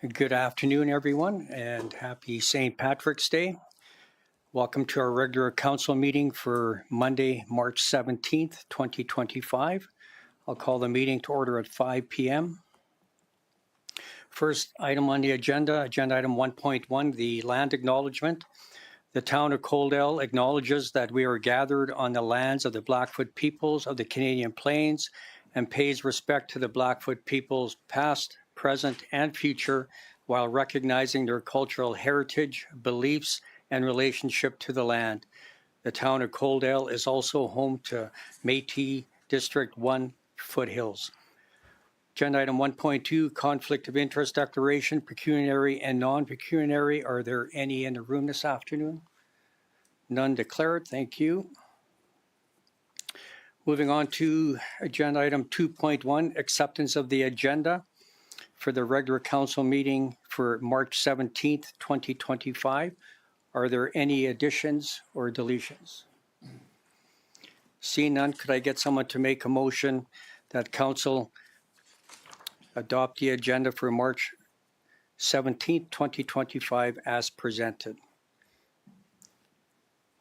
Good afternoon, everyone, and happy St. Patrick's Day. Welcome to our regular council meeting for Monday, March 17th, 2025. I'll call the meeting to order at 5 p.m. First item on the agenda item 1.1, the Land Acknowledgement. The town of Coaldale acknowledges that we are gathered on the lands of the Blackfoot peoples of the Canadian Plains and pays respect to the Blackfoot peoples past, present, and future while recognizing their cultural heritage, beliefs, and relationship to the land. The town of Coaldale is also home to Métis District 1 Foothills. Agenda item 1.2, conflict of interest declaration, pecuniary and non-pecuniary. Are there any in the room this afternoon? None declared, thank you. Moving on to agenda item 2.1, acceptance of the agenda for the regular council meeting for March 17th, 2025. Are there any additions or deletions? Seeing none, could I get someone to make a motion that council adopt the agenda for March 17th, 2025 as presented?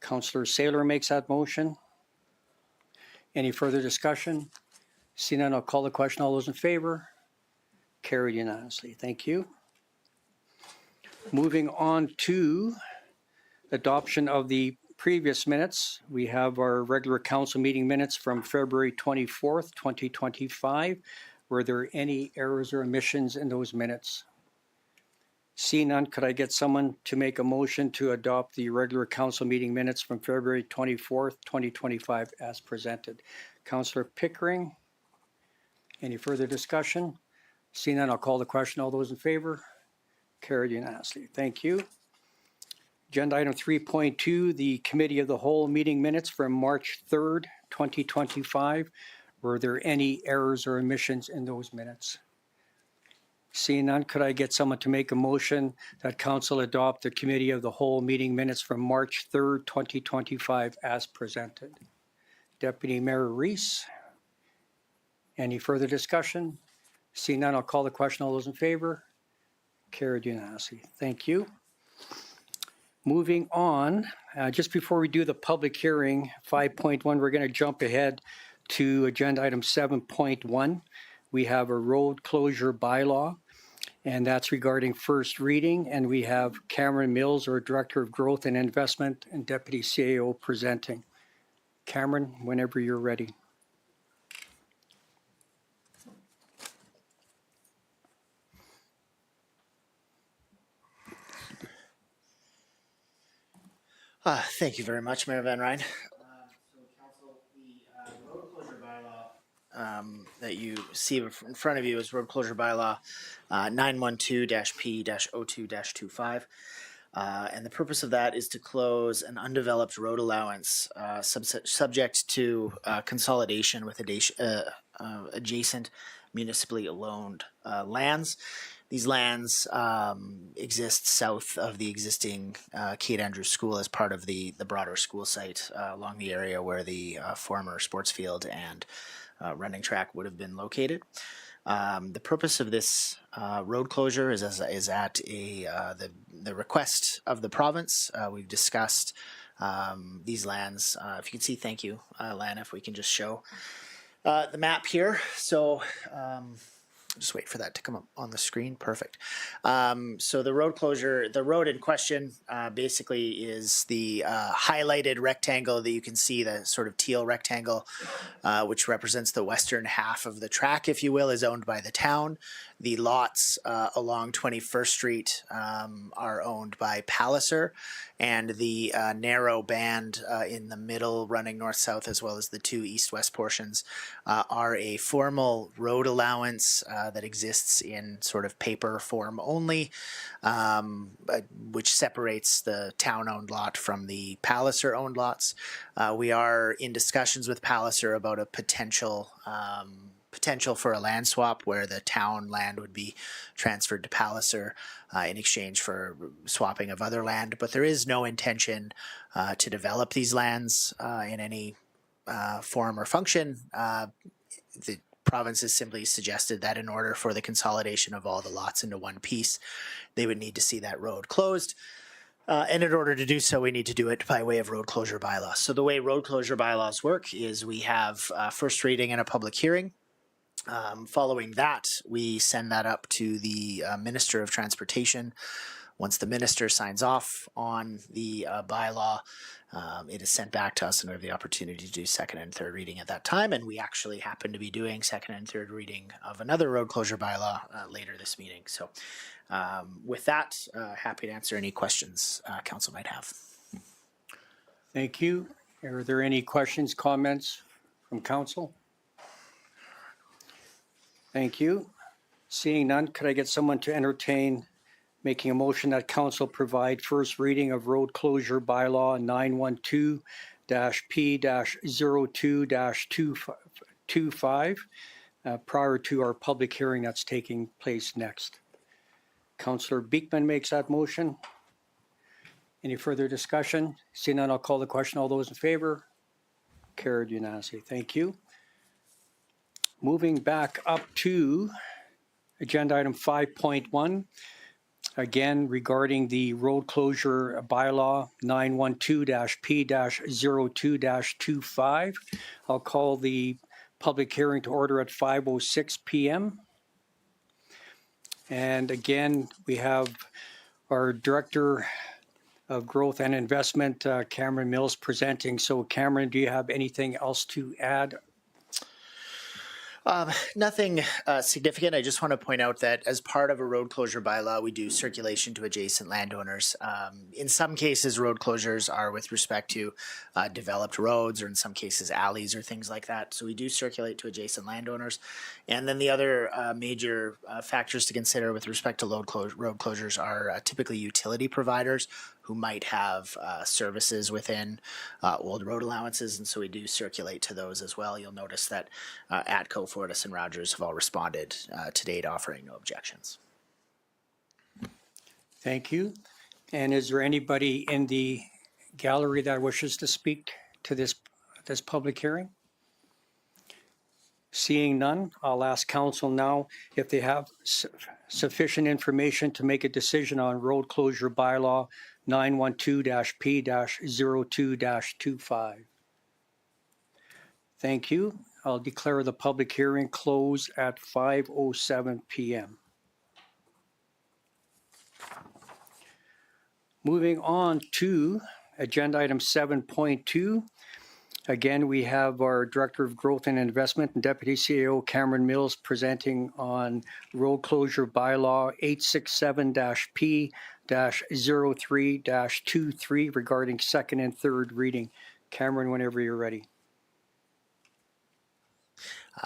Councillor Saylor makes that motion. Any further discussion? Seeing none, I'll call the question. All those in favor? Carried unanimously. Thank you. Moving on to adoption of the previous minutes. We have our regular council meeting minutes from February 24th, 2025. Were there any errors or omissions in those minutes? Seeing none, could I get someone to make a motion to adopt the regular council meeting minutes from February 24th, 2025 as presented? Councillor Pickering, any further discussion? Seeing none, I'll call the question. All those in favor? Carried unanimously. Thank you. Agenda item 3.2, the Committee of the Whole meeting minutes from March 3rd, 2025. Were there any errors or omissions in those minutes? Seeing none, could I get someone to make a motion that council adopt the Committee of the Whole meeting minutes from March 3rd, 2025 as presented? Deputy Mayor Rees. Any further discussion? Seeing none, I'll call the question. All those in favor? Carried unanimously. Thank you. Moving on, just before we do the public hearing, 5.1, we're going to jump ahead to agenda item 7.1. We have a road closure bylaw, and that's regarding first reading. And we have Cameron Mills, our Director of Growth and Investment, and Deputy CAO presenting. Cameron, whenever you're ready. Thank you very much, Mayor Van Ryn. So, Council, the road closure bylaw that you see in front of you is road closure bylaw 912-P-02-25. And the purpose of that is to close an undeveloped road allowance subject to consolidation with adjacent municipally owned lands. These lands exist south of the existing Kate Andrews School as part of the broader school site along the area where the former sports field and running track would have been located. The purpose of this road closure is at the request of the province. We've discussed these lands. If you can see, thank you, Lana, if we can just show the map here. So just wait for that to come up on the screen. Perfect. So the road closure, the road in question basically is the highlighted rectangle that you can see, the sort of teal rectangle, which represents the western half of the track, if you will, is owned by the town. The lots along 21st Street are owned by Palliser, and the narrow band in the middle running north-south as well as the two east-west portions are a formal road allowance that exists in sort of paper form only, which separates the town-owned lot from the Palliser-owned lots. We are in discussions with Palliser about a potential for a land swap where the town land would be transferred to Palliser in exchange for swapping of other land, but there is no intention to develop these lands in any form or function. The province has simply suggested that in order for the consolidation of all the lots into one piece, they would need to see that road closed. And in order to do so, we need to do it by way of road closure bylaws. So the way road closure bylaws work is we have first reading and a public hearing. Following that, we send that up to the Minister of Transportation. Once the minister signs off on the bylaw, it is sent back to us, and we have the opportunity to do second and third reading at that time. And we actually happen to be doing second and third reading of another road closure bylaw later this meeting. So with that, happy to answer any questions council might have. Thank you. Are there any questions, comments from council? Thank you. Seeing none, could I get someone to entertain making a motion that council provide first reading of road closure bylaw 912-P-02-25 prior to our public hearing that's taking place next? Councillor Beekman makes that motion. Any further discussion? Seeing none, I'll call the question. All those in favor? Carried unanimously. Thank you. Moving back up to agenda item 5.1. Again, regarding the road closure bylaw 912-P-02-25. I'll call the public hearing to order at 5:06 p.m. And again, we have our Director of Growth and Investment, Cameron Mills, presenting. So Cameron, do you have anything else to add? Nothing significant. I just want to point out that as part of a road closure bylaw, we do circulation to adjacent landowners. In some cases, road closures are with respect to developed roads, or in some cases, alleys or things like that. So we do circulate to adjacent landowners. And then the other major factors to consider with respect to road closures are typically utility providers who might have services within old road allowances, and so we do circulate to those as well. You'll notice that ATCO, Fortis, and Rogers have all responded to date, offering no objections. Thank you. And is there anybody in the gallery that wishes to speak to this public hearing? Seeing none, I'll ask council now if they have sufficient information to make a decision on road closure bylaw 912-P-02-25. Thank you. I'll declare the public hearing closed at 5:07 p.m. Moving on to agenda item 7.2. Again, we have our Director of Growth and Investment and Deputy CEO Cameron Mills presenting on road closure bylaw 867-P-03-23 regarding second and third reading. Cameron, whenever you're ready.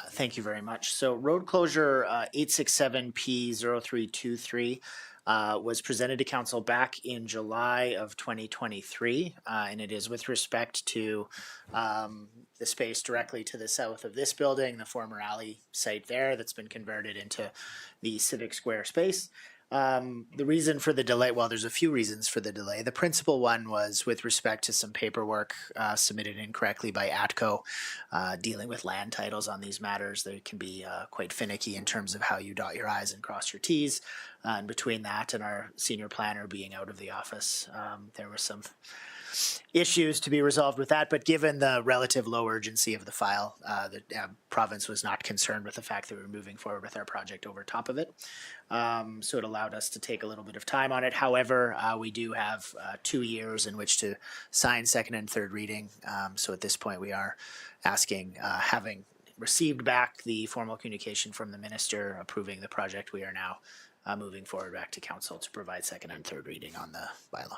Thank you very much. So road closure 867-P-0323 was presented to council back in July of 2023, and it is with respect to the space directly to the south of this building, the former alley site there that's been converted into the Civic Square space. The reason for the delay, well, there's a few reasons for the delay. The principal one was with respect to some paperwork submitted incorrectly by ATCO dealing with land titles on these matters. They can be quite finicky in terms of how you dot your I's and cross your T's. And between that and our senior planner being out of the office, there were some issues to be resolved with that, but given the relative low urgency of the file, the province was not concerned with the fact that we were moving forward with our project over top of it. So it allowed us to take a little bit of time on it. However, we do have 2 years in which to sign second and third reading. So at this point, we are asking, having received back the formal communication from the minister approving the project, we are now moving forward back to council to provide second and third reading on the bylaw.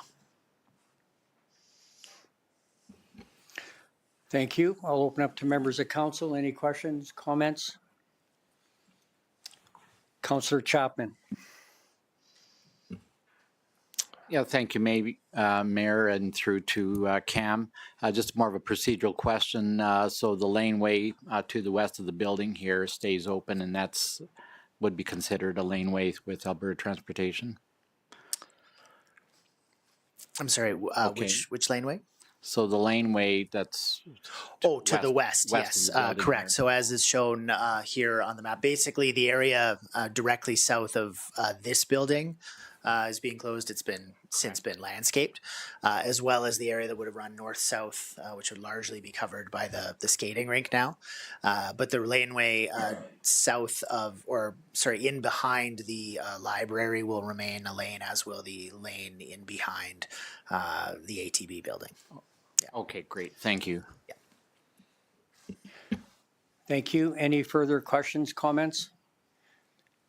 Thank you. I'll open up to members of council. Any questions, comments? Councillor Chapman. Yeah, thank you, Mayor, and through to Cam. Just more of a procedural question. So the laneway to the west of the building here stays open, and that's would be considered a laneway with Alberta Transportation? I'm sorry, Okay. which laneway? So the laneway that's Oh, to the west, west yes, of the building correct. here. So as is shown here on the map, basically the area directly south of this building is being closed. It's been since been landscaped, as well as the area that would have run north-south, which would largely be covered by the skating rink now. But the laneway south of, or sorry, in behind the library will remain a lane, as will the lane in behind the ATB building. Okay, great. Thank you. Thank you. Any further questions, comments?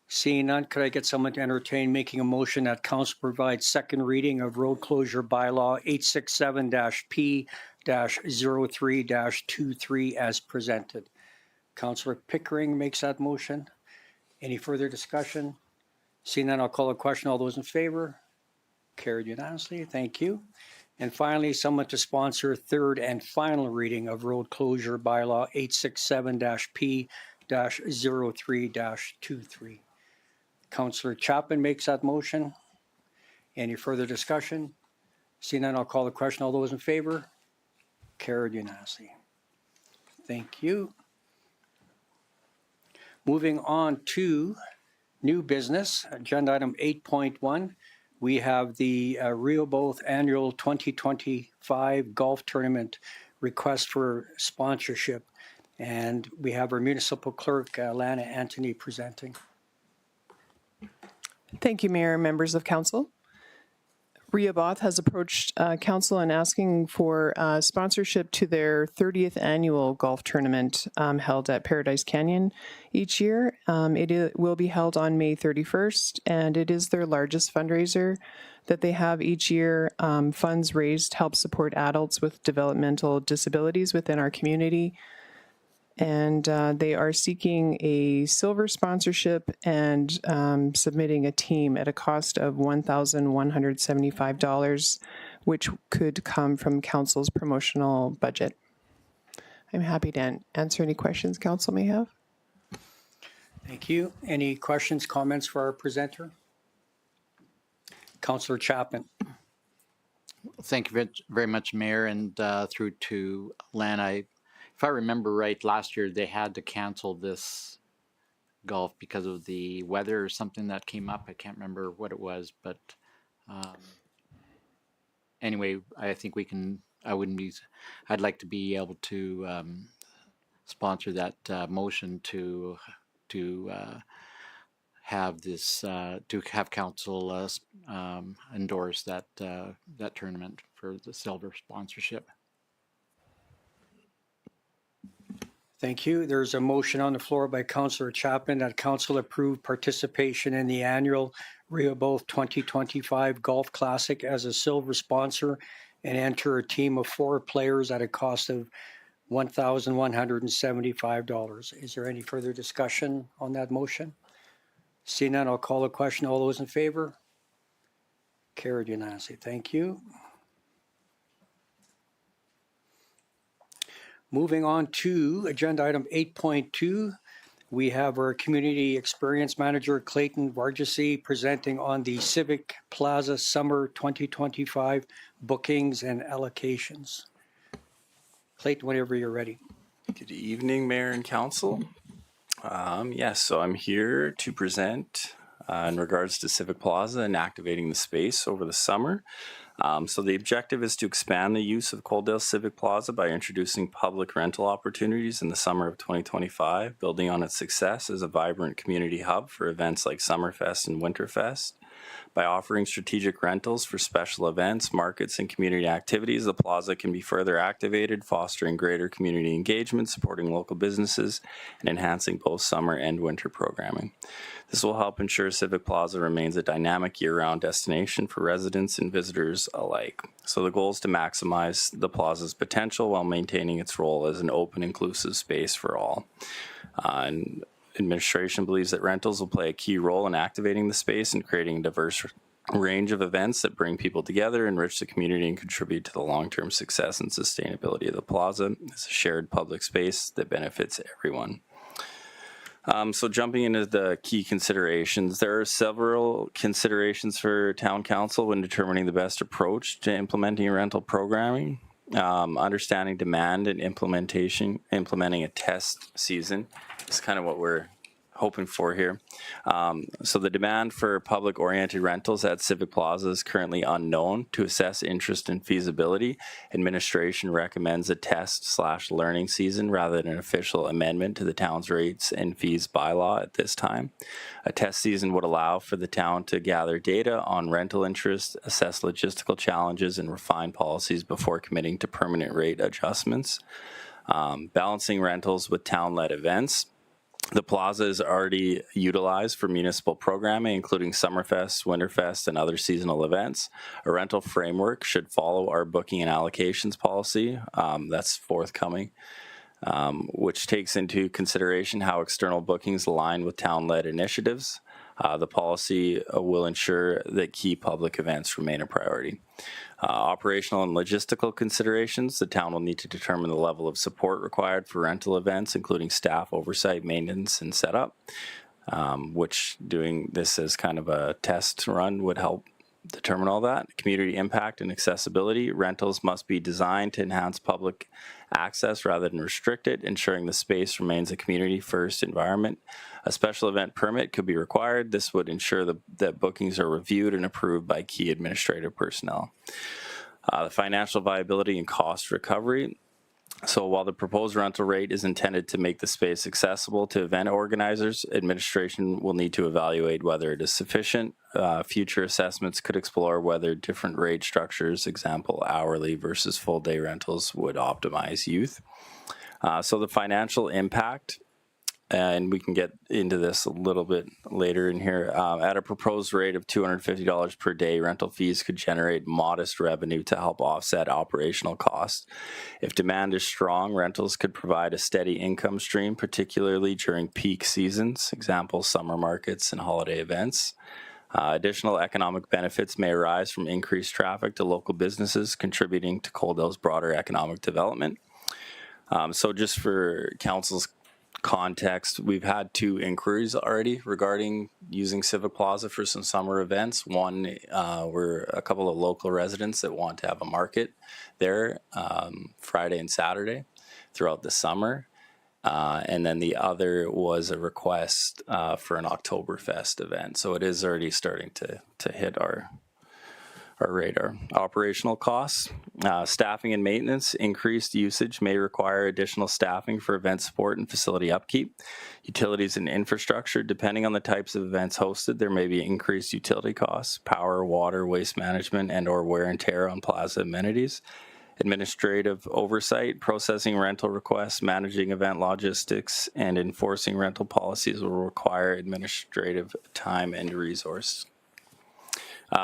Seeing none, could I get someone to entertain making a motion that council provides second reading of road closure bylaw 867-P-03-23 as presented? Councillor Pickering makes that motion. Any further discussion? Seeing none, I'll call a question. All those in favor? Carried unanimously. Thank you. And finally, someone to sponsor third and final reading of road closure bylaw 867-P-03-23. Councillor Chapman makes that motion. Any further discussion? Seeing none, I'll call the question. All those in favor? Carried unanimously. Thank you. Moving on to new business, agenda item 8.1. We have the Rehoboth Annual 2025 Golf Tournament request for sponsorship. And we have our municipal clerk, Lana Anthony, presenting. Thank you, Mayor and members of council. Rehoboth has approached council and asking for sponsorship to their 30th annual golf tournament held at Paradise Canyon each year. It will be held on May 31st, and it is their largest fundraiser that they have each year. Funds raised help support adults with developmental disabilities within our community. And they are seeking a silver sponsorship and submitting a team at a cost of $1,175, which could come from council's promotional budget. I'm happy to answer any questions council may have. Thank you. Any questions, comments for our presenter? Councillor Chapman. Thank you very much, Mayor, and through to Lana. If I remember right, last year they had to cancel this golf because of the weather or something that came up. I can't remember what it was, but anyway, I think we can. I'd like to be able to sponsor that motion to have this to have council endorse that that tournament for the silver sponsorship. Thank you. There's a motion on the floor by Councillor Chapman that council approve participation in the annual Rehoboth 2025 Golf Classic as a silver sponsor and enter a team of 4 players at a cost of $1,175. Is there any further discussion on that motion? Seeing none, I'll call the question. All those in favor? Carried unanimously. Thank you. Moving on to agenda item 8.2, we have our Community Experience Manager, Clayton Varjassy, presenting on the Civic Plaza Summer 2025 bookings and allocations. Clayton, whenever you're ready. Good evening, Mayor and Council. Yes, so I'm here to present in regards to Civic Plaza and activating the space over the summer. So the objective is to expand the use of Coaldale Civic Plaza by introducing public rental opportunities in the summer of 2025, building on its success as a vibrant community hub for events like Summerfest and Winterfest. By offering strategic rentals for special events, markets, and community activities, the plaza can be further activated, fostering greater community engagement, supporting local businesses, and enhancing both summer and winter programming. This will help ensure Civic Plaza remains a dynamic year-round destination for residents and visitors alike. So the goal is to maximize the plaza's potential while maintaining its role as an open, inclusive space for all. And administration believes that rentals will play a key role in activating the space and creating a diverse range of events that bring people together, enrich the community, and contribute to the long-term success and sustainability of the plaza. It's a shared public space that benefits everyone. So jumping into the key considerations, there are several considerations for Town Council when determining the best approach to implementing rental programming. understanding demand and implementing a test season is kind of what we're hoping for here. So the demand for public-oriented rentals at Civic Plaza is currently unknown. To assess interest and feasibility, administration recommends a test/learning season rather than an official amendment to the town's rates and fees bylaw at this time. A test season would allow for the town to gather data on rental interest, assess logistical challenges, and refine policies before committing to permanent rate adjustments. Balancing rentals with town-led events. The plaza is already utilized for municipal programming, including Summerfest, Winterfest, and other seasonal events. A rental framework should follow our booking and allocations policy. That's forthcoming, which takes into consideration how external bookings align with town-led initiatives. The policy will ensure that key public events remain a priority. Operational and logistical considerations. The town will need to determine the level of support required for rental events, including staff oversight, maintenance, and setup, which doing this as kind of a test run would help determine all that. Community impact and accessibility. Rentals must be designed to enhance public access rather than restrict it, ensuring the space remains a community-first environment. A special event permit could be required. This would ensure that bookings are reviewed and approved by key administrative personnel. The financial viability and cost recovery. So while the proposed rental rate is intended to make the space accessible to event organizers, administration will need to evaluate whether it is sufficient. Future assessments could explore whether different rate structures, example hourly versus full day rentals, would optimize youth. So the financial impact, and we can get into this a little bit later in here, at a proposed rate of $250 per day, rental fees could generate modest revenue to help offset operational costs. If demand is strong, rentals could provide a steady income stream, particularly during peak seasons, example summer markets and holiday events. Additional economic benefits may arise from increased traffic to local businesses, contributing to Coaldale's broader economic development. So just for council's context, we've had 2 inquiries already regarding using Civic Plaza for some summer events. One were a couple of local residents that want to have a market there Friday and Saturday throughout the summer. And then the other was a request for an Oktoberfest event. So it is already starting to hit our radar. Operational costs, staffing and maintenance. Increased usage may require additional staffing for event support and facility upkeep. Utilities and infrastructure, depending on the types of events hosted, there may be increased utility costs, power, water, waste management, and or wear and tear on plaza amenities. Administrative oversight, processing rental requests, managing event logistics, and enforcing rental policies will require administrative time and resource.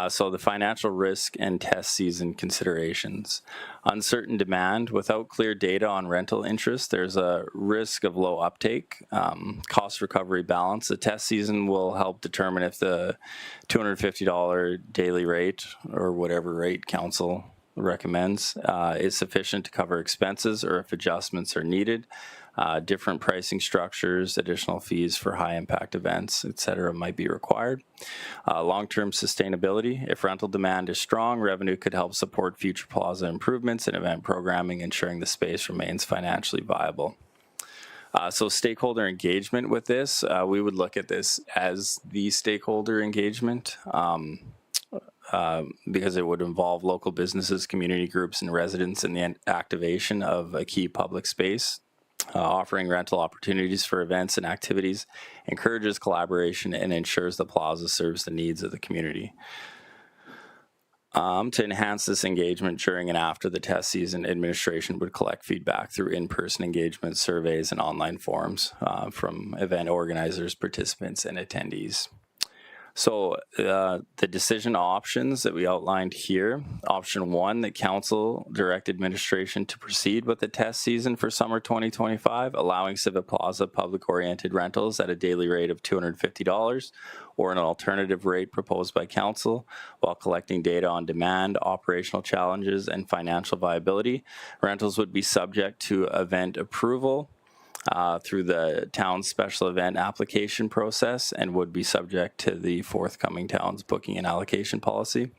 So the financial risk and test season considerations. Uncertain demand. Without clear data on rental interest, there's a risk of low uptake. Cost recovery balance. The test season will help determine if the $250 daily rate, or whatever rate council recommends, is sufficient to cover expenses, or if adjustments are needed. Different pricing structures, additional fees for high impact events, etc. might be required. Long-term sustainability. If rental demand is strong, revenue could help support future plaza improvements and event programming, ensuring the space remains financially viable. So stakeholder engagement with this, we would look at this as the stakeholder engagement, because it would involve local businesses, community groups, and residents in the activation of a key public space. Offering rental opportunities for events and activities encourages collaboration and ensures the plaza serves the needs of the community. To enhance this engagement during and after the test season, administration would collect feedback through in-person engagement surveys and online forums from event organizers, participants, and attendees. So the decision options that we outlined here, option 1, that council direct administration to proceed with the test season for summer 2025, allowing Civic Plaza public-oriented rentals at a daily rate of $250 or an alternative rate proposed by council while collecting data on demand, operational challenges, and financial viability. Rentals would be subject to event approval through the town's special event application process and would be subject to the forthcoming town's booking and allocation policy.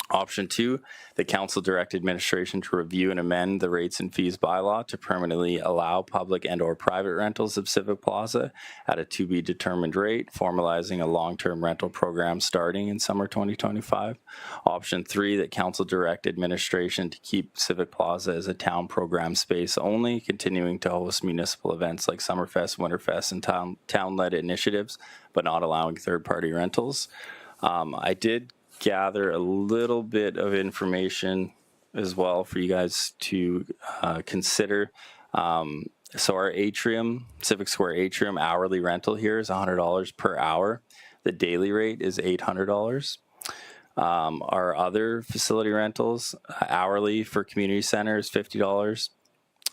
Option 2, the council direct administration to review and amend the rates and fees bylaw to permanently allow public and or private rentals of Civic Plaza at a to be determined rate, formalizing a long-term rental program starting in summer 2025. Option 3, that council direct administration to keep Civic Plaza as a town program space only, continuing to host municipal events like Summerfest, Winterfest, and town-led initiatives, but not allowing third-party rentals. I did gather a little bit of information as well for you guys to consider. So our atrium, Civic Square atrium hourly rental here is $100 per hour. The daily rate is $800. Our other facility rentals, hourly for community center is $50.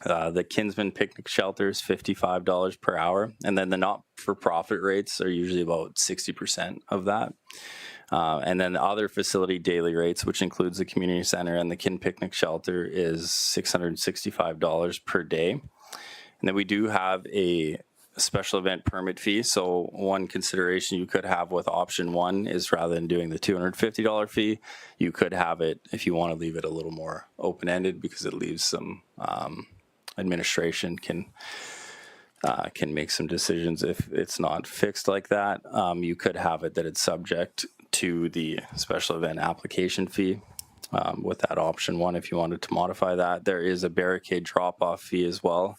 The Kinsman Picnic Shelter is $55 per hour. And then the not-for-profit rates are usually about 60% of that. And then the other facility daily rates, which includes the community center and the Kin Picnic Shelter, is $665 per day. And then we do have a special event permit fee. So one consideration you could have with option 1 is rather than doing the $250 fee, you could have it, if you want to leave it a little more open-ended, because it leaves some administration can make some decisions if it's not fixed like that. You could have it that it's subject to the special event application fee with that option 1 if you wanted to modify that. There is a barricade drop-off fee as well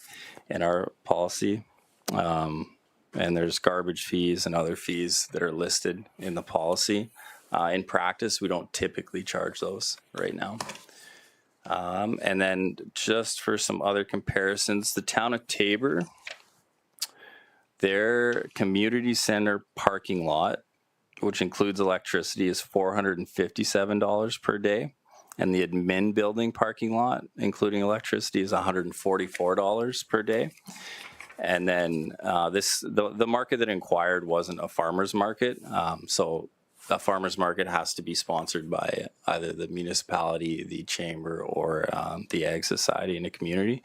in our policy. And there's garbage fees and other fees that are listed in the policy. In practice, we don't typically charge those right now. And then just for some other comparisons, the town of Tabor, their community center parking lot, which includes electricity, is $457 per day. And the admin building parking lot, including electricity, is $144 per day. And then the market that inquired wasn't a farmer's market. So a farmer's market has to be sponsored by either the municipality, the chamber, or the ag society in a community.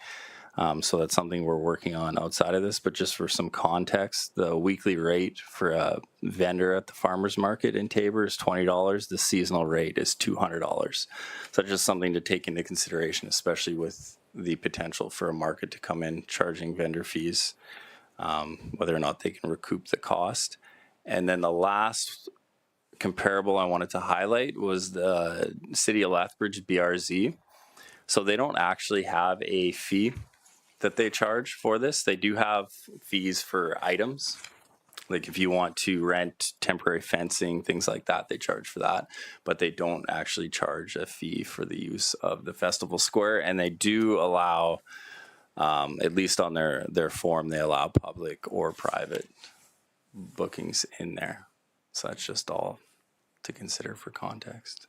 So that's something we're working on outside of this. But just for some context, the weekly rate for a vendor at the farmer's market in Tabor is $20. The seasonal rate is $200. So that's just something to take into consideration, especially with the potential for a market to come in charging vendor fees, whether or not they can recoup the cost. And then the last comparable I wanted to highlight was the City of Lethbridge BRZ. So they don't actually have a fee that they charge for this. They do have fees for items. Like if you want to rent temporary fencing, things like that, they charge for that. But they don't actually charge a fee for the use of the festival square. And they do allow, at least on their form, they allow public or private bookings in there. So that's just all to consider for context.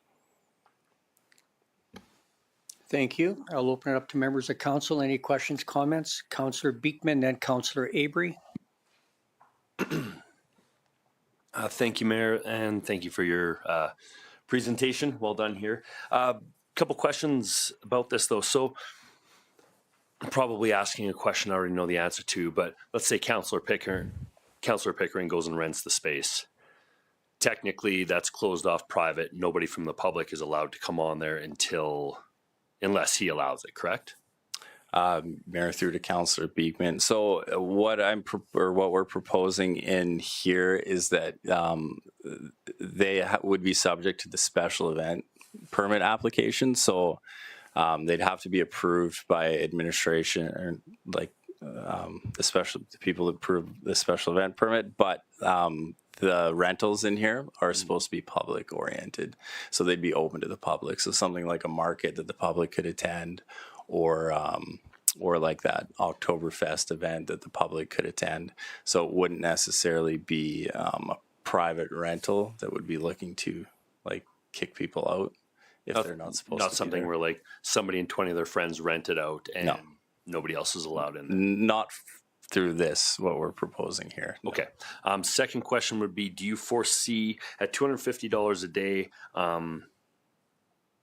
Thank you. I'll open it up to members of council. Any questions, comments? Councillor Beekman, then Councillor Avery. Thank you, Mayor, and thank you for your presentation. Well done here. Couple questions about this, though. So I'm probably asking a question I already know the answer to, but let's say Councillor Pickering goes and rents the space. Technically, that's closed off private. Nobody from the public is allowed to come on there unless he allows it, correct? Mayor, through to Councillor Beekman. So what we're proposing in here is that they would be subject to the special event permit application. So they'd have to be approved by administration, or like the people that approve the special event permit. But the rentals in here are supposed to be public oriented, so they'd be open to the public. So something like a market that the public could attend, or like that Oktoberfest event that the public could attend. So it wouldn't necessarily be a private rental that would be looking to like kick people out if they're not supposed to. Not something where like somebody and 20 of their friends rent it out and nobody else is allowed in there. Not through this, what we're proposing here. No. Okay. Second question would be, do you foresee at $250 a day,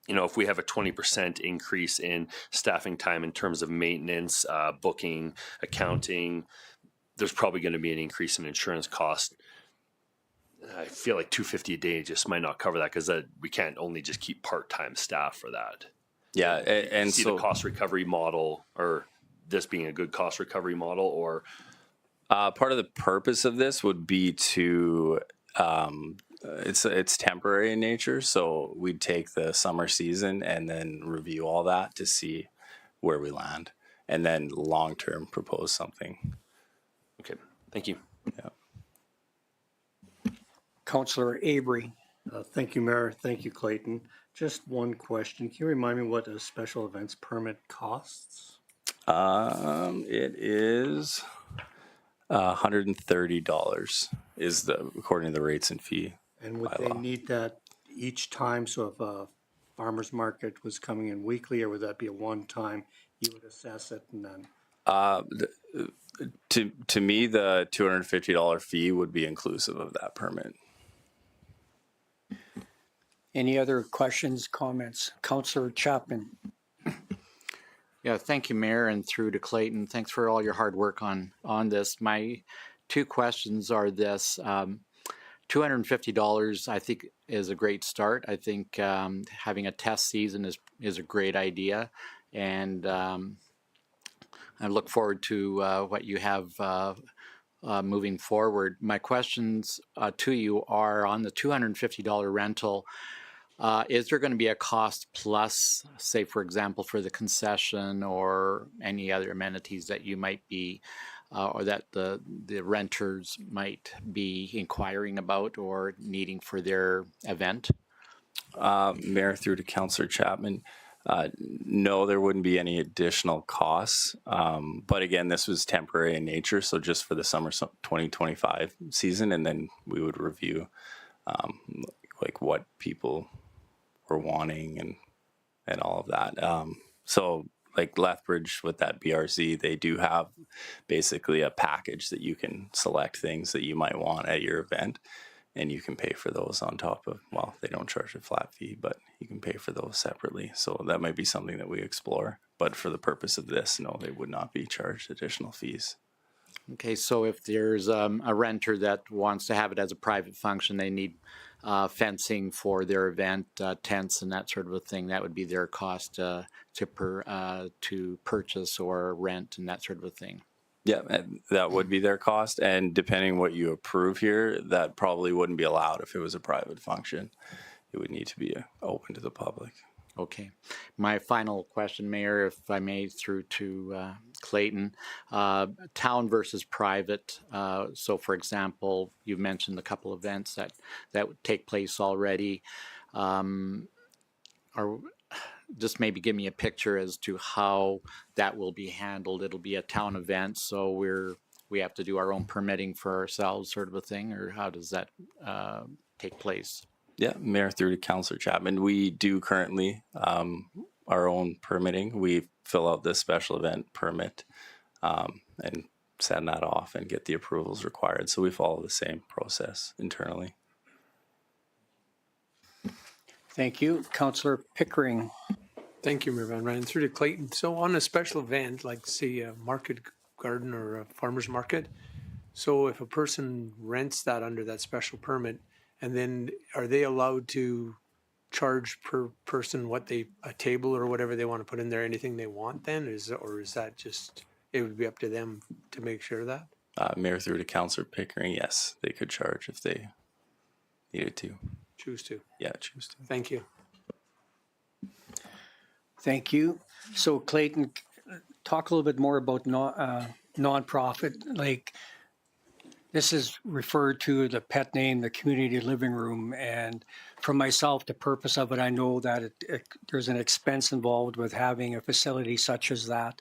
if we have a 20% increase in staffing time in terms of maintenance, booking, accounting, there's probably going to be an increase in insurance cost. I feel like $250 a day just might not cover that because we can't only just keep part-time staff for that. Yeah, and See so the cost recovery model, or this being a good cost recovery model, or part of the purpose of this would be to it's temporary in nature, so we'd take the summer season and then review all that to see where we land, and then long term propose something. okay, thank you. Yeah. Councillor Avery. Thank you, Mayor. Thank you, Clayton. Just one question. Can you remind me what a special events permit costs? It is $130 is according to the rates and fee. And would they Bylaw. need that each time? So if a farmer's market was coming in weekly, or would that be a one-time, you would assess it and then? To me, the $250 fee would be inclusive of that permit. Any other questions, comments? Councillor Chapman. Yeah, thank you, Mayor, and through to Clayton. Thanks for all your hard work on this. My two questions are this. $250, I think, is a great start. I think having a test season is a great idea, and I look forward to what you have moving forward. My questions to you are on the $250 rental. Is there going to be a cost plus, say, for example, for the concession or any other amenities that you might be, or that the renters might be inquiring about or needing for their event? Mayor, through to Councillor Chapman. No, there wouldn't be any additional costs. But again, this was temporary in nature, so just for the summer 2025 season, and then we would review like what people were wanting and all of that. So like Lethbridge with that BRZ, they do have basically a package that you can select things that you might want at your event, and you can pay for those on top of, well, they don't charge a flat fee, but you can pay for those separately. So that might be something that we explore. But for the purpose of this, no, they would not be charged additional fees. Okay, so if there's a renter that wants to have it as a private function, they need fencing for their event, tents and that sort of a thing, that would be their cost to purchase or rent and that sort of a thing. Yeah, and that would be their cost. And depending what you approve here, that probably wouldn't be allowed if it was a private function. It would need to be open to the public. Okay. My final question, Mayor, if I may, through to Clayton. Town versus private. So, for example, you've mentioned a couple events that would take place already. Just maybe give me a picture as to how that will be handled. It'll be a town event, so we have to do our own permitting for ourselves, sort of a thing, or how does that take place? Yeah, Mayor, through to Councillor Chapman. We do currently our own permitting. We fill out the special event permit and send that off and get the approvals required. So we follow the same process internally. Thank you. Councillor Pickering. Thank you, Mayor Van Ryan. Through to Clayton. So on a special event, like say a market garden or a farmer's market, so if a person rents that under that special permit, and then are they allowed to charge per person a table or whatever they want to put in there, anything they want then? Or is that just, it would be up to them to make sure of that? Mayor, through to Councillor Pickering, yes, they could charge if they needed to. Choose to. Yeah, choose to. Thank you. Thank you. So Clayton, talk a little bit more about nonprofit. Like, this is referred to the pet name, the community living room. And for myself, the purpose of it, I know that there's an expense involved with having a facility such as that.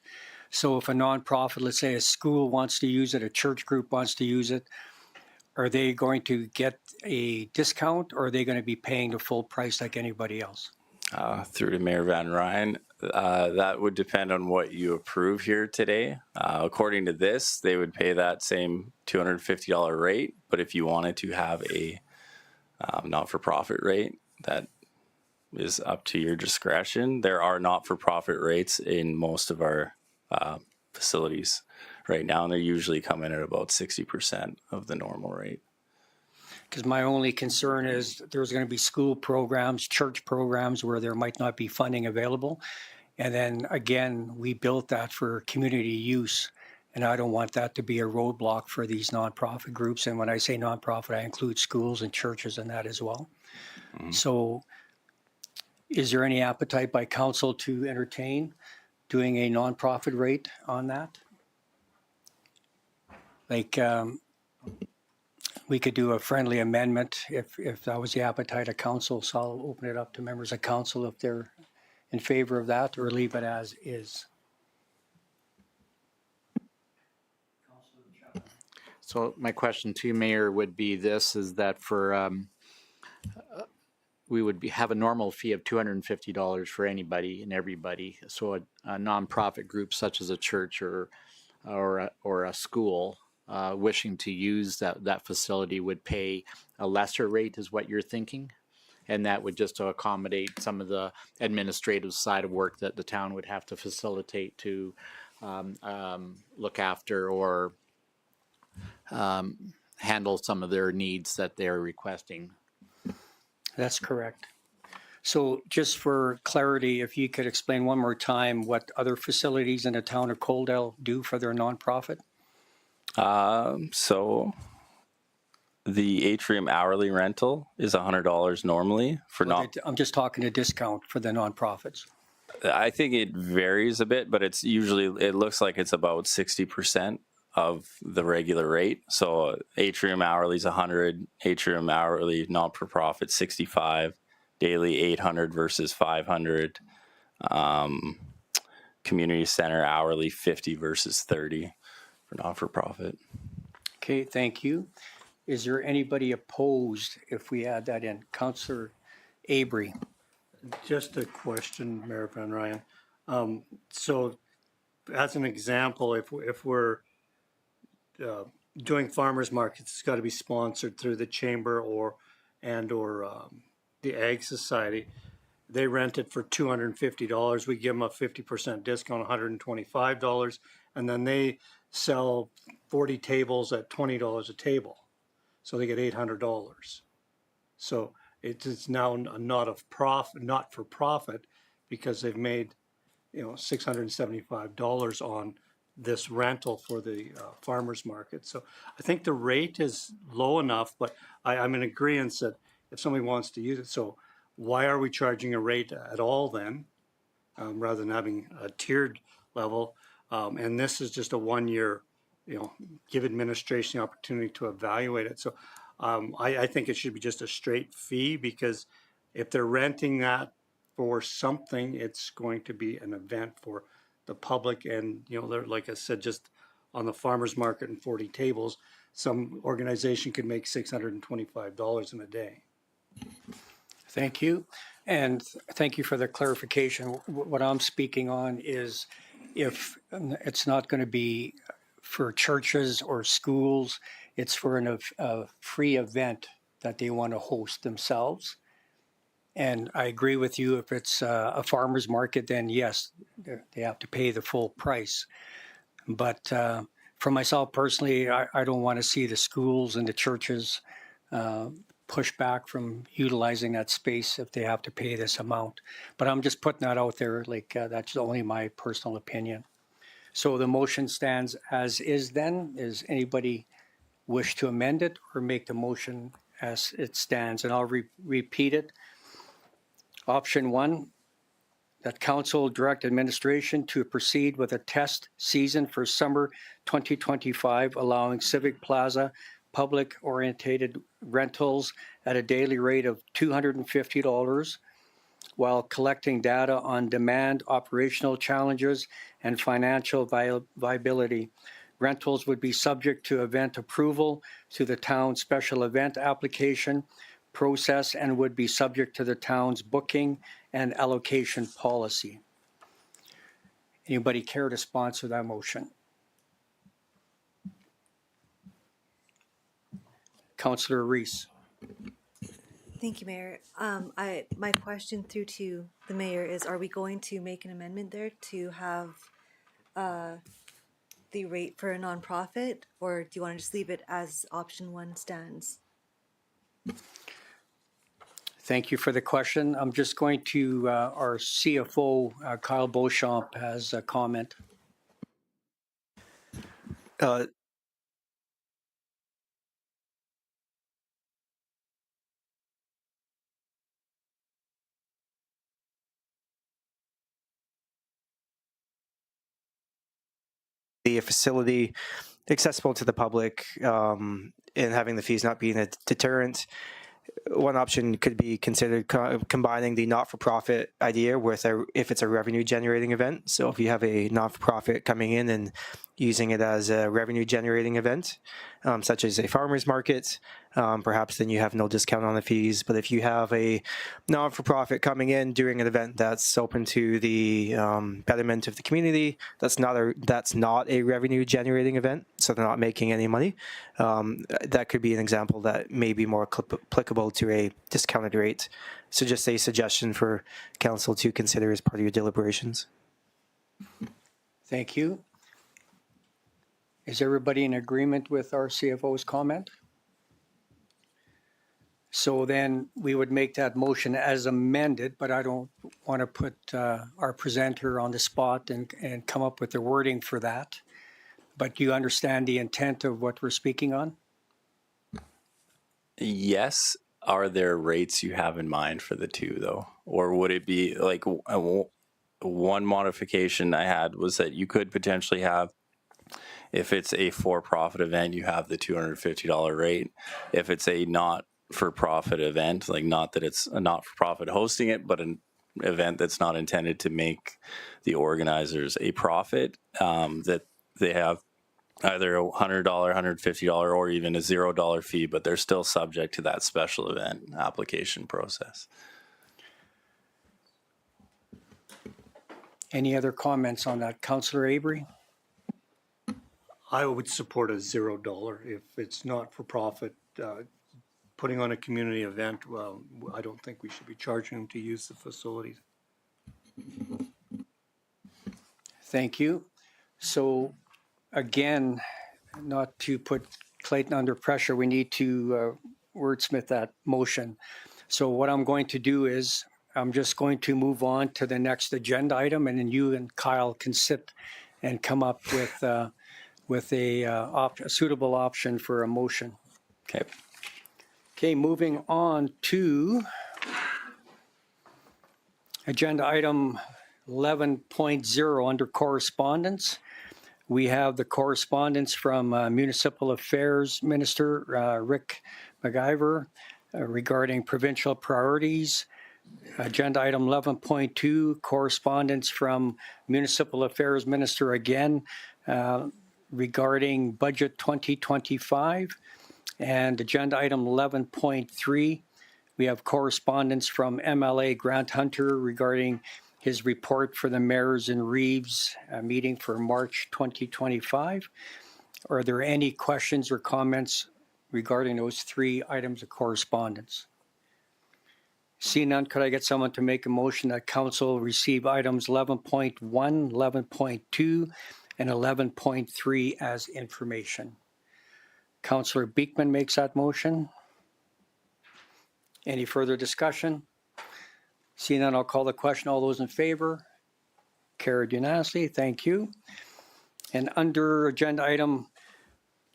So if a nonprofit, let's say a school wants to use it, a church group wants to use it, are they going to get a discount, or are they going to be paying the full price like anybody else? Through to Mayor Van Ryan, that would depend on what you approve here today. According to this, they would pay that same $250 rate, but if you wanted to have a not-for-profit rate, that is up to your discretion. There are not-for-profit rates in most of our facilities right now, and they're usually coming at about 60% of the normal rate. Because my only concern is there's going to be school programs, church programs where there might not be funding available. And then again, we built that for community use. And I don't want that to be a roadblock for these nonprofit groups. And when I say nonprofit, I include schools and churches in that as well. So is there any appetite by council to entertain doing a nonprofit rate on that? Like, we could do a friendly amendment if that was the appetite of council. So I'll open it up to members of council if they're in favor of that, or leave it as is. So my question to you, Mayor, would be this, is that for, we would have a normal fee of $250 for anybody and everybody. So a nonprofit group such as a church or a school wishing to use that facility would pay a lesser rate, is what you're thinking? And that would just to accommodate some of the administrative side of work that the town would have to facilitate to look after or handle some of their needs that they're requesting. That's correct. So just for clarity, if you could explain one more time what other facilities in the town of Coaldale do for their nonprofit? So the atrium hourly rental is $100 normally for I'm just talking a discount for the nonprofits. I think it varies a bit, but it's usually, it looks like it's about 60% of the regular rate. So atrium hourly is 100, atrium hourly non-for-profit 65, daily 800 versus 500, community center hourly 50 versus 30 for non-for-profit. Okay, thank you. Is there anybody opposed if we add that in? Councillor Avery. Just a question, Mayor Van Ryan. So as an example, if we're doing farmers markets, it's got to be sponsored through the chamber or the Ag Society. They rent it for $250. We give them a 50% discount, $125, and then they sell 40 tables at $20 a table. So they get $800. So it's now not for profit because they've made, $675 on this rental for the farmers market. So I think the rate is low enough, but I'm in agreement that if somebody wants to use it, so why are we charging a rate at all then, rather than having a tiered level? And this is just a 1 year, give administration the opportunity to evaluate it. So I think it should be just a straight fee, because if they're renting that for something, it's going to be an event for the public. And, they're, like I said, just on the farmer's market and 40 tables, some organization could make $625 in a day. Thank you. And thank you for the clarification. What I'm speaking on is if it's not going to be for churches or schools, it's for a free event that they want to host themselves. And I agree with you, if it's a farmer's market, then yes, they have to pay the full price. But for myself personally, I don't want to see the schools and the churches push back from utilizing that space if they have to pay this amount. But I'm just putting that out there, that's only my personal opinion. So the motion stands as is then. Is anybody wish to amend it or make the motion as it stands? And I'll repeat it. Option 1, that council direct administration to proceed with a test season for summer 2025, allowing Civic Plaza public-oriented rentals at a daily rate of $250, while collecting data on demand, operational challenges, and financial viability. Rentals would be subject to event approval to the town's special event application process and would be subject to the town's booking and allocation policy. Anybody care to sponsor that motion? Councillor Reese. Thank you, Mayor. My question through to the mayor is, are we going to make an amendment there to have the rate for a nonprofit, or do you want to just leave it as option 1 stands? Thank you for the question. I'm just going to, our CFO, Kyle Beauchamp, has a comment. Uh, the facility accessible to the public, and having the fees not being a deterrent. One option could be considered combining the not-for-profit idea with if it's a revenue-generating event. So if you have a not-for-profit coming in and using it as a revenue-generating event, such as a farmer's market, perhaps then you have no discount on the fees. But if you have a non-for-profit coming in during an event that's open to the betterment of the community, that's not a revenue-generating event, so they're not making any money. That could be an example that may be more applicable to a discounted rate. So just a suggestion for council to consider as part of your deliberations. Thank you. Is everybody in agreement with our CFO's comment? So then we would make that motion as amended, but I don't want to put our presenter on the spot and come up with the wording for that. But do you understand the intent of what we're speaking on? Yes. Are there rates you have in mind for the two, though? Or would it be like one modification I had was that you could potentially have, if it's a for-profit event, you have the $250 rate. If it's a not-for-profit event, like not that it's a not-for-profit hosting it, but an event that's not intended to make the organizers a profit, that they have either a $100, $150, or even a $0 fee, but they're still subject to that special event application process. Any other comments on that? Councillor Avery? I would support a $0 if it's not for profit. Putting on a community event, well, I don't think we should be charging them to use the facilities. Thank you. So again, not to put Clayton under pressure, we need to wordsmith that motion. So what I'm going to do is I'm just going to move on to the next agenda item, and then you and Kyle can sit and come up with a suitable option for a motion. Okay. Okay, moving on to agenda item 11.0 under correspondence. We have the correspondence from Municipal Affairs Minister Rick McIver regarding provincial priorities. Agenda item 11.2, correspondence from Municipal Affairs Minister again regarding budget 2025. And agenda item 11.3, we have correspondence from MLA Grant Hunter regarding his report for the Mayors and Reeves meeting for March 2025. Are there any questions or comments regarding those three items of correspondence? Seeing none, could I get someone to make a motion that council receive items 11.1, 11.2, and 11.3 as information? Councillor Beekman makes that motion. Any further discussion? Seeing none, I'll call the question. All those in favor? Carried unanimously. Thank you. And under agenda item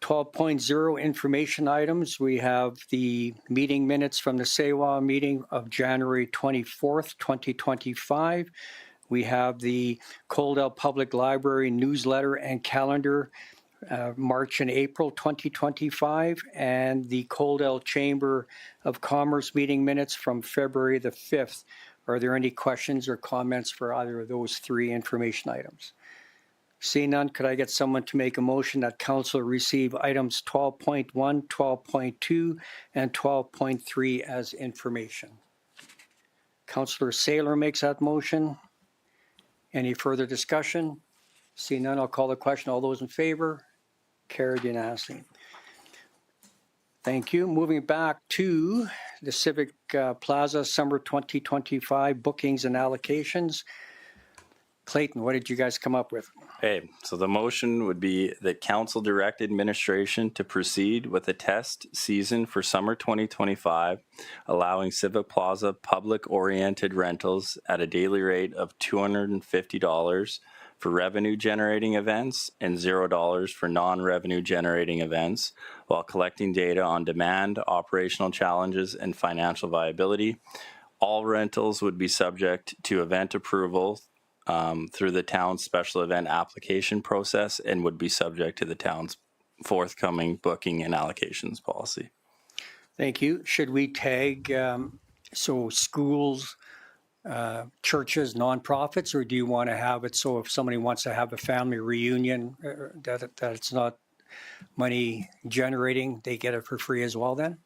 12.0 information items, we have the meeting minutes from the SEWA meeting of January 24th, 2025. We have the Coldell Public Library newsletter and calendar March and April 2025, and the Coldell Chamber of Commerce meeting minutes from February the 5th. Are there any questions or comments for either of those three information items? Seeing none, could I get someone to make a motion that council receive items 12.1, 12.2, and 12.3 as information? Councillor Saylor makes that motion. Any further discussion? Seeing none, I'll call the question. All those in favor? Carried unanimously. Thank you. Moving back to the Civic Plaza Summer 2025 bookings and allocations. Clayton, what did you guys come up with? Okay, so the motion would be that council direct administration to proceed with a test season for summer 2025, allowing Civic Plaza public-oriented rentals at a daily rate of $250 for revenue-generating events and $0 for non-revenue-generating events, while collecting data on demand, operational challenges, and financial viability. All rentals would be subject to event approval through the town's special event application process and would be subject to the town's forthcoming booking and allocations policy. Thank you. Should we tag, so schools, churches, nonprofits, or do you want to have it so if somebody wants to have a family reunion, that it's not money generating, they get it for free as well then?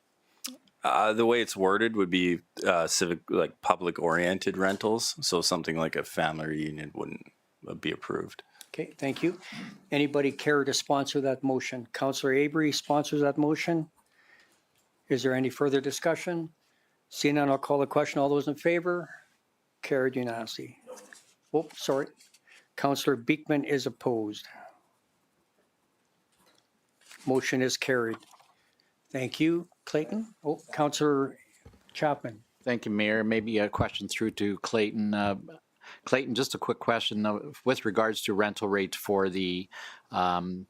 The way it's worded would be civic, like public-oriented rentals. So something like a family reunion wouldn't be approved. Okay, thank you. Anybody care to sponsor that motion? Councillor Avery sponsors that motion. Is there any further discussion? Seeing none, I'll call the question. All those in favor? Carried unanimously. Oh, sorry. Councillor Beekman is opposed. Motion is carried. Thank you. Clayton? Oh, Councillor Chapman. Thank you, Mayor. Maybe a question through to Clayton. Clayton, just a quick question with regards to rental rates for the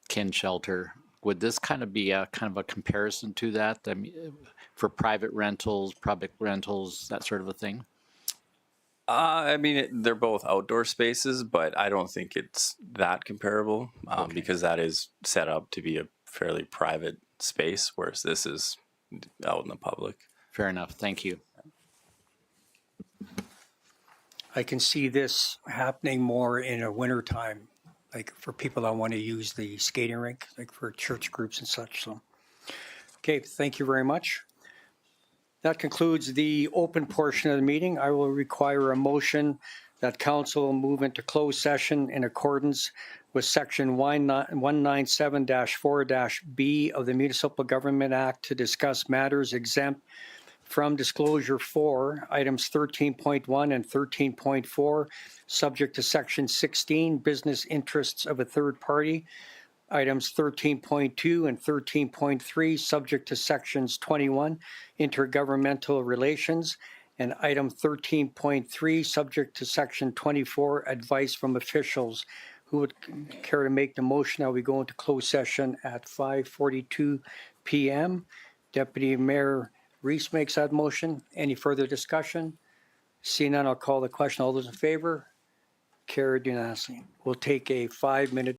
kin shelter. Would this kind of be a comparison to that? I mean, for private rentals, public rentals, that sort of a thing? I mean, they're both outdoor spaces, but I don't think it's that comparable because that is set up to be a fairly private space, whereas this is out in the public. Fair enough. Thank you. I can see this happening more in a winter time, like for people that want to use the skating rink, like for church groups and such. So, okay, thank you very much. That concludes the open portion of the meeting. I will require a motion that council move into closed session in accordance with section 197-4-B of the Municipal Government Act to discuss matters exempt from disclosure for items 13.1 and 13.4, subject to section 16, business interests of a third party. Items 13.2 and 13.3, subject to sections 21, intergovernmental relations, and item 13.3, subject to section 24, advice from officials. Who would care to make the motion? Now we go into closed session at 5:42 p.m. Deputy Mayor Reese makes that motion. Any further discussion? Seeing none, I'll call the question. All those in favor? Carried unanimously. We'll take a 5-minute